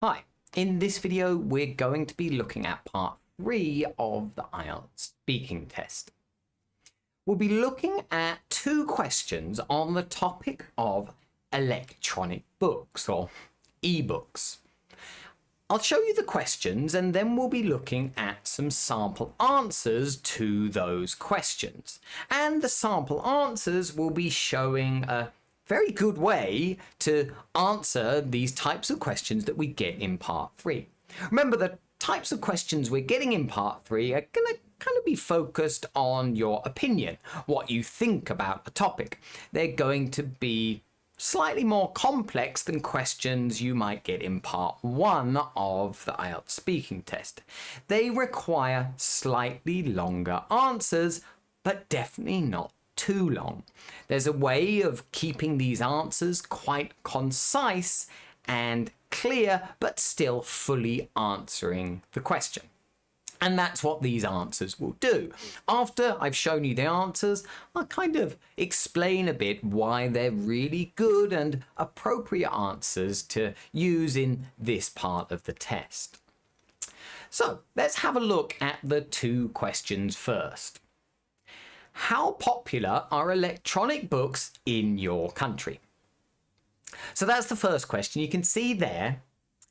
Hi, in this video we're going to be looking at part 3 of the IELTS speaking test. We'll be looking at 2 questions on the topic of electronic books or eBooks. I'll show you the questions and then we'll be looking at some sample answers to those questions. And the sample answers will be showing a very good way to answer these types of questions that we get in part 3. Remember, the types of questions we're getting in part 3 are going to kind of be focused on your opinion, what you think about a topic. They're going to be slightly more complex than questions you might get in part 1 of the IELTS speaking test. They require slightly longer answers, but definitely not too long. There's a way of keeping these answers quite concise and clear, but still fully answering the question. And that's what these answers will do. After I've shown you the answers, I'll kind of explain a bit why they're really good and appropriate answers to use in this part of the test. So let's have a look at the 2 questions first. How popular are electronic books in your country? So that's the first question. You can see there,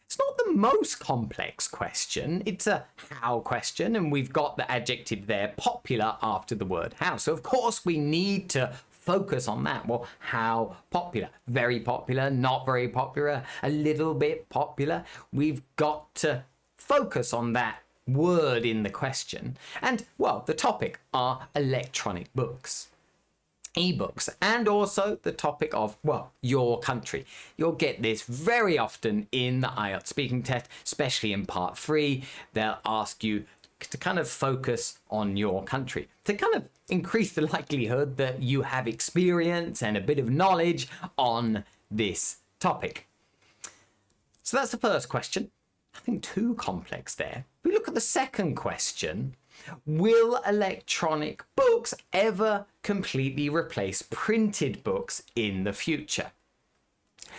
it's not the most complex question. It's a how question, and we've got the adjective there, popular, after the word how. So of course we need to focus on that. Well, how popular? Very popular, not very popular, a little bit popular. We've got to focus on that word in the question. And well, the topic are electronic books, ebooks, and also the topic of, well, your country. You'll get this very often in the IELTS speaking test, especially in part 3. They'll ask you to kind of focus on your country to kind of increase the likelihood that you have experience and a bit of knowledge on this topic. So that's the first question. Nothing too complex there. If we look at the second question, will electronic books ever completely replace printed books in the future?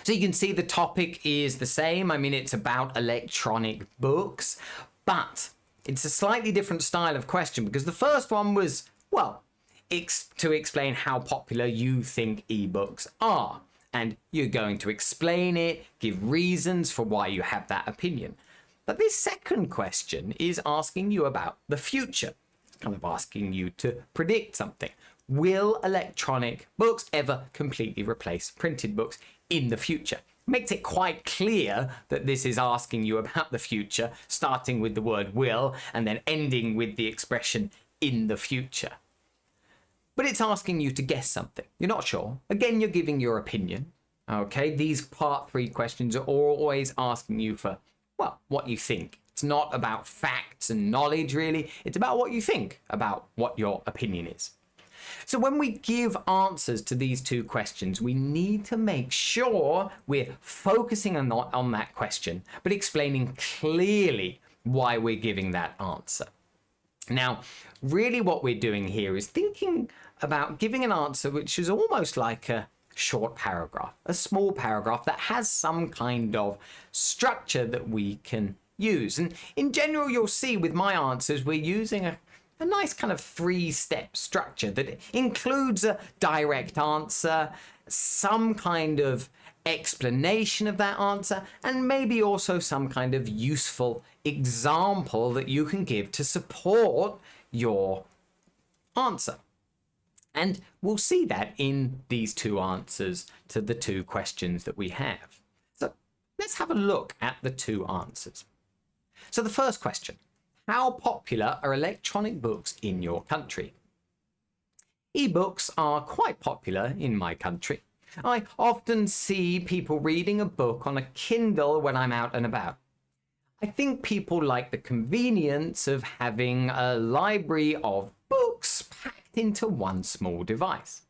So you can see the topic is the same. I mean, it's about electronic books, but it's a slightly different style of question because the first one was, well, to explain how popular you think ebooks are. And you're going to explain it, give reasons for why you have that opinion. But this second question is asking you about the future. It's kind of asking you to predict something. Will electronic books ever completely replace printed books in the future? Makes it quite clear that this is asking you about the future, starting with the word will and then ending with the expression in the future. But it's asking you to guess something. You're not sure. Again, you're giving your opinion. Okay, these part 3 questions are always asking you for, well, what you think. It's not about facts and knowledge, really. It's about what you think, about what your opinion is. So when we give answers to these 2 questions, we need to make sure we're focusing on that question, but explaining clearly why we're giving that answer. Now, really what we're doing here is thinking about giving an answer which is almost like a short paragraph, a small paragraph that has some kind of structure that we can use. And in general, you'll see with my answers, we're using a nice kind of 3-step structure that includes a direct answer, some kind of explanation of that answer, and maybe also some kind of useful example that you can give to support your answer. And we'll see that in these 2 answers to the 2 questions that we have. So let's have a look at the 2 answers. So the first question, how popular are electronic books in your country? Ebooks are quite popular in my country. I often see people reading a book on a Kindle when I'm out and about. I think people like the convenience of having a library of books packed into one small device.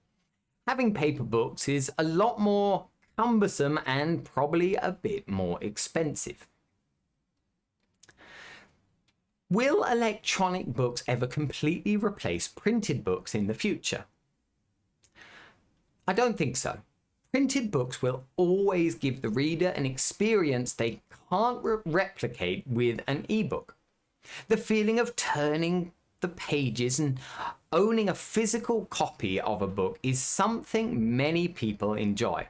Having paper books is a lot more cumbersome and probably a bit more expensive. Will electronic books ever completely replace printed books in the future? I don't think so. Printed books will always give the reader an experience they can't replicate with an ebook. The feeling of turning the pages and owning a physical copy of a book is something many people enjoy.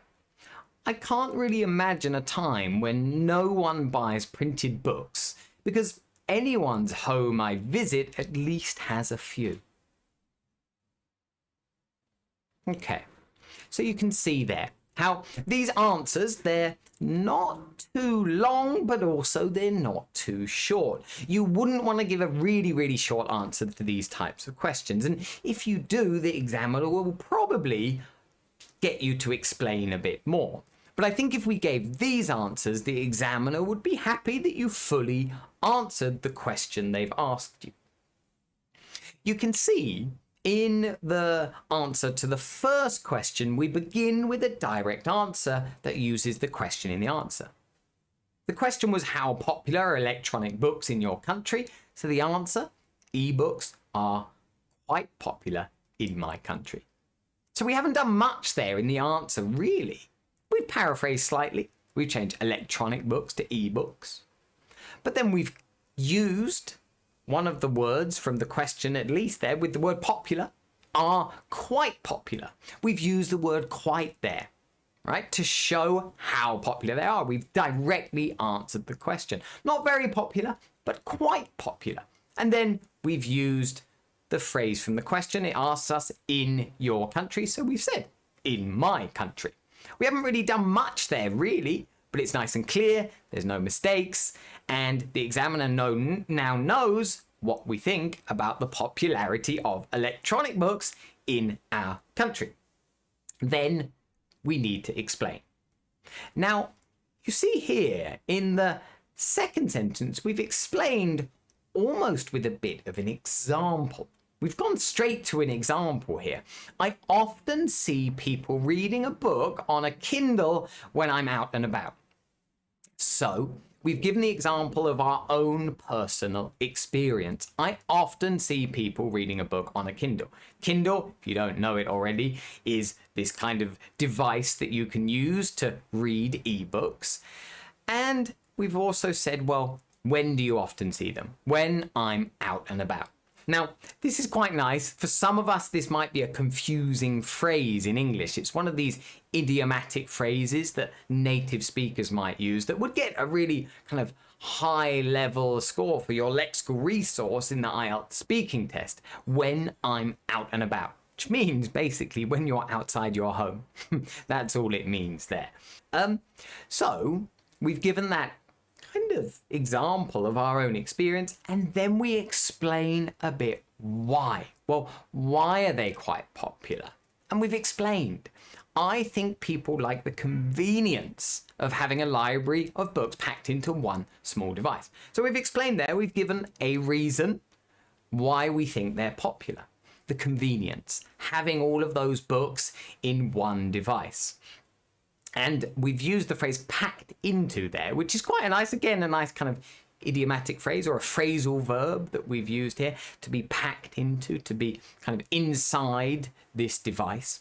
I can't really imagine a time when no one buys printed books, because anyone's home I visit at least has a few. Okay, so you can see there how these answers, they're not too long, but also they're not too short. You wouldn't want to give a really short answer to these types of questions. And if you do, the examiner will probably get you to explain a bit more. But I think if we gave these answers, the examiner would be happy that you fully answered the question they've asked you. You can see in the answer to the first question, we begin with a direct answer that uses the question in the answer. The question was, how popular are electronic books in your country? So the answer, ebooks are quite popular in my country. So we haven't done much there in the answer, really. We've paraphrased slightly. We've changed electronic books to ebooks. But then we've used one of the words from the question, at least there, with the word popular, are quite popular. We've used the word quite there, right, to show how popular they are. We've directly answered the question. Not very popular, but quite popular. And then we've used the phrase from the question. It asks us, in your country. So we've said, in my country. We haven't really done much there, really, but it's nice and clear. There's no mistakes. And the examiner now knows what we think about the popularity of electronic books in our country. Then we need to explain. Now, you see here in the second sentence, we've explained almost with a bit of an example. We've gone straight to an example here. I often see people reading a book on a Kindle when I'm out and about. So we've given the example of our own personal experience. I often see people reading a book on a Kindle. Kindle, if you don't know it already, is this kind of device that you can use to read ebooks. And we've also said, well, when do you often see them? When I'm out and about. Now, this is quite nice. For some of us, this might be a confusing phrase in English. It's one of these idiomatic phrases that native speakers might use that would get a really kind of high-level score for your lexical resource in the IELTS speaking test, when I'm out and about, which means basically when you're outside your home. That's all it means there. So we've given that kind of example of our own experience, and then we explain a bit why. Well, why are they quite popular? And we've explained. I think people like the convenience of having a library of books packed into one small device. So we've explained there, we've given a reason why we think they're popular. The convenience, having all of those books in one device. And we've used the phrase packed into there, which is quite a nice kind of idiomatic phrase, or a phrasal verb that we've used here, to be packed into, to be kind of inside this device.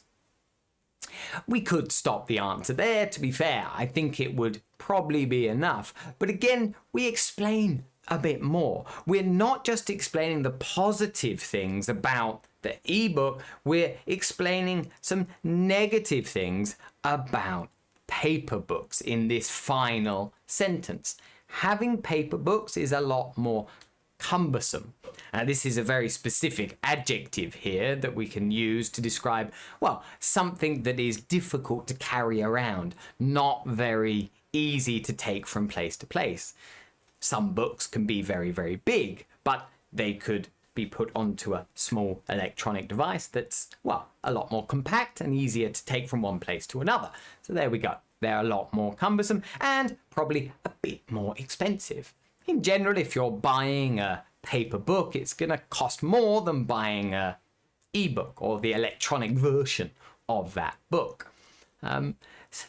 We could stop the answer there, to be fair. I think it would probably be enough. But again, we explain a bit more. We're not just explaining the positive things about the ebook, we're explaining some negative things about paper books in this final sentence. Having paper books is a lot more cumbersome. This is a very specific adjective here that we can use to describe, well, something that is difficult to carry around, not very easy to take from place to place. Some books can be very big, but they could be put onto a small electronic device that's, well, a lot more compact and easier to take from one place to another. So there we go. They're a lot more cumbersome and probably a bit more expensive. In general, if you're buying a paper book, it's going to cost more than buying an ebook or the electronic version of that book. So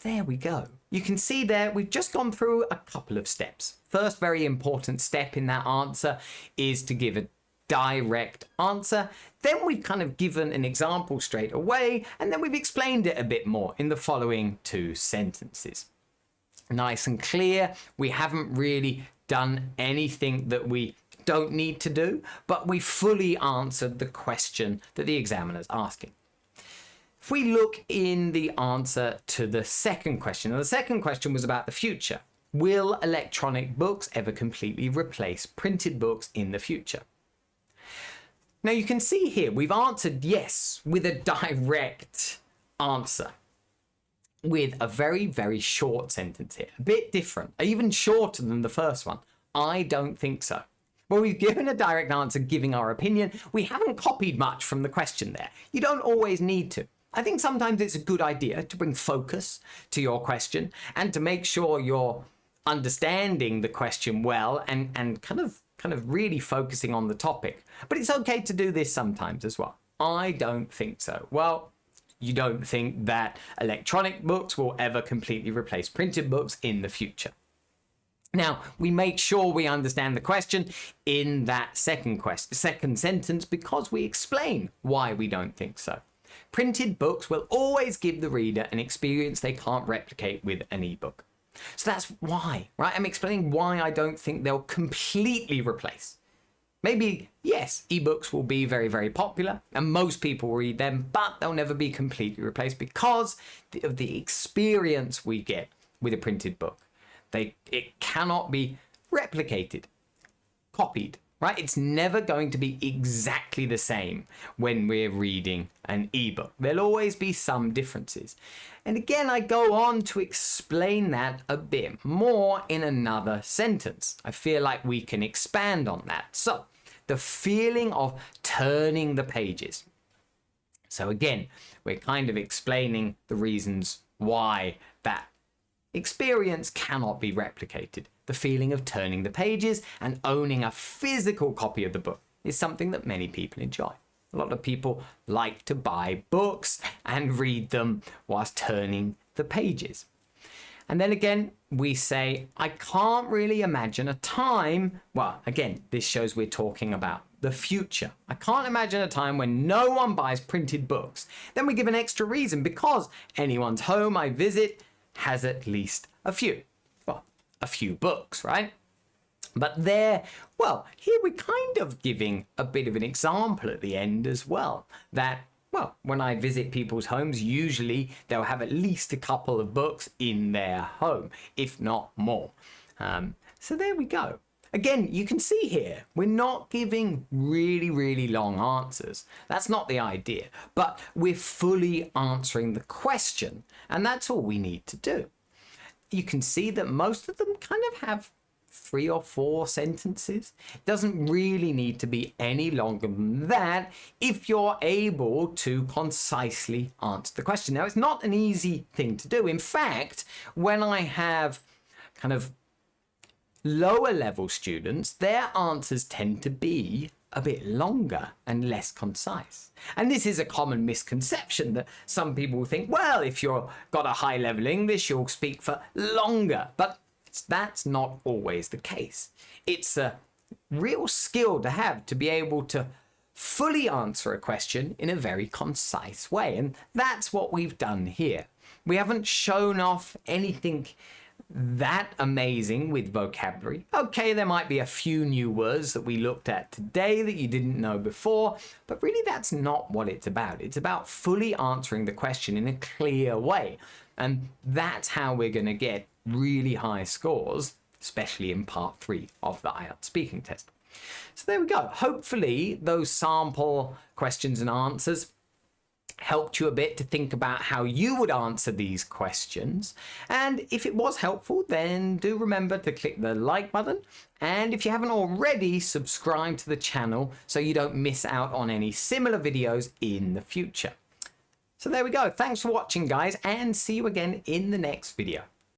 there we go. You can see there, we've just gone through a couple of steps. First very important step in that answer is to give a direct answer. Then we've kind of given an example straight away, and then we've explained it a bit more in the following 2 sentences. Nice and clear. We haven't really done anything that we don't need to do, but we fully answered the question that the examiner's asking. If we look in the answer to the second question, and the second question was about the future. Will electronic books ever completely replace printed books in the future? Now you can see here, we've answered yes with a direct answer, with a very, very short sentence here. A bit different, even shorter than the first one. I don't think so. Well, we've given a direct answer giving our opinion. We haven't copied much from the question there. You don't always need to. I think sometimes it's a good idea to bring focus to your question and to make sure you're understanding the question well and kind of really focusing on the topic. But it's okay to do this sometimes as well. I don't think so. Well, you don't think that electronic books will ever completely replace printed books in the future. Now, we make sure we understand the question in that second sentence because we explain why we don't think so. Printed books will always give the reader an experience they can't replicate with an ebook. So that's why, right? I'm explaining why I don't think they'll completely replace. Maybe, yes, ebooks will be very, very popular and most people will read them, but they'll never be completely replaced because of the experience we get with a printed book. It cannot be replicated, copied, right? It's never going to be exactly the same when we're reading an ebook. There'll always be some differences. And again, I go on to explain that a bit more in another sentence. I feel like we can expand on that. So, the feeling of turning the pages. So again, we're kind of explaining the reasons why that experience cannot be replicated. The feeling of turning the pages and owning a physical copy of the book is something that many people enjoy. A lot of people like to buy books and read them whilst turning the pages. And then again, we say, I can't really imagine a time, well, again, this shows we're talking about the future. I can't imagine a time when no one buys printed books. Then we give an extra reason because anyone's home I visit has at least a few books, right? But there, well, here we're kind of giving a bit of an example at the end as well. That, well, when I visit people's homes, usually they'll have at least a couple of books in their home, if not more. So there we go. Again, you can see here, we're not giving really, really long answers. That's not the idea, but we're fully answering the question, and that's all we need to do. You can see that most of them kind of have 3 or 4 sentences. It doesn't really need to be any longer than that if you're able to concisely answer the question. Now, it's not an easy thing to do. In fact, when I have kind of lower level students, their answers tend to be a bit longer and less concise. And this is a common misconception that some people think, well, if you've got a high level English, you'll speak for longer. But that's not always the case. It's a real skill to have to be able to fully answer a question in a very concise way. And that's what we've done here. We haven't shown off anything that amazing with vocabulary. Okay, there might be a few new words that we looked at today that you didn't know before, but really that's not what it's about. It's about fully answering the question in a clear way. And that's how we're going to get really high scores, especially in part 3 of the IELTS speaking test. So there we go. Hopefully those sample questions and answers helped you a bit to think about how you would answer these questions. And if it was helpful, then do remember to click the like button. And if you haven't already, subscribe to the channel so you don't miss out on any similar videos in the future. So there we go. Thanks for watching, guys, and see you again in the next video.